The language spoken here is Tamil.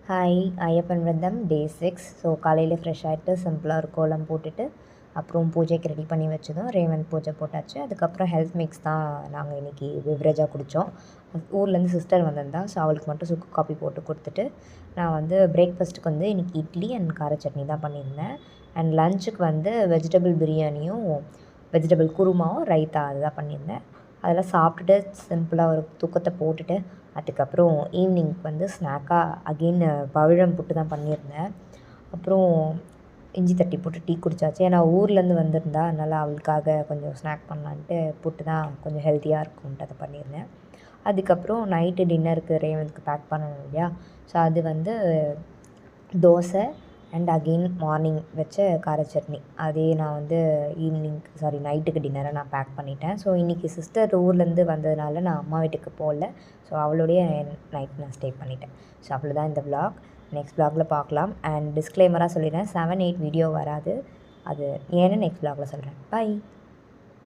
ஹாய் ஐயப்பன் விரதம் டே 6. ஸோ காலையில் ஃப்ரெஷ் ஆகிட்டு சிம்பிளாக ஒரு கோலம் போட்டுட்டு அப்புறம் பூஜைக்கு ரெடி பண்ணி வச்சதும் ரேவந்த் பூஜை போட்டாச்சு. அதுக்கப்புறம் ஹெல்த் மிக்ஸ் தான் நாங்கள் இன்றைக்கி பிவரேஜாக குடித்தோம். ஊர்லேருந்து சிஸ்டர் வந்திருந்தா, ஸோ அவளுக்கு மட்டும் சுக்கு காப்பி போட்டு கொடுத்துட்டு நான் வந்து பிரேக்ஃபாஸ்ட்டுக்கு வந்து இன்றைக்கி இட்லி அண்ட் கார சட்னி தான் பண்ணியிருந்தேன். அண்ட் லஞ்சுக்கு வந்து வெஜிடபிள் பிரியாணியும் வெஜிடபிள் குருமாவும் ரைத்தா அதுதான் பண்ணியிருந்தேன். அதெல்லாம் சாப்பிட்டுட்டு சிம்பிளாக ஒரு தூக்கத்தை போட்டுட்டு அதுக்கப்புறம் ஈவினிங்க்கு வந்து ஸ்நாக்காக அகெயின் பவிழம் புட்டு தான் பண்ணியிருந்தேன். அப்புறம் இஞ்சி தட்டி போட்டு டீ குடித்தாச்சு. ஏன்னா ஊர்லேருந்து வந்திருந்தா, அதனால் அவளுக்காக கொஞ்சம் ஸ்நாக் பண்ணலான்ட்டு புட்டு தான் கொஞ்சம் ஹெல்த்தியாக இருக்கும்ன்ட்டு அதை பண்ணியிருந்தேன். அதுக்கப்புறம் நைட்டு டின்னருக்கு ரேவந்த்க்கு பேக் பண்ணணும் இல்லையா, ஸோ அது வந்து தோசை அண்ட் அகெயின் மார்னிங் வச்ச கார சட்னி அதே நான் வந்து நைட்டுக்கு டின்னரை நான் பேக் பண்ணிட்டேன். ஸோ இன்றைக்கி சிஸ்டர் ஊர்லேருந்து வந்ததுனால நான் அம்மா வீட்டுக்கு போகல. ஸோ அவளோடைய நைட் நான் ஸ்டே பண்ணிட்டேன். ஸோ அவ்வளோதான் இந்த விலாக். நெக்ஸ்ட் விலாகில் பார்க்கலாம். அண்ட் டிஸ்க்ளைமராக சொல்லிடுறேன், 7, 8 வீடியோ வராது. அது ஏன்னு நெக்ஸ்ட் விலாகில் சொல்கிறேன். பை.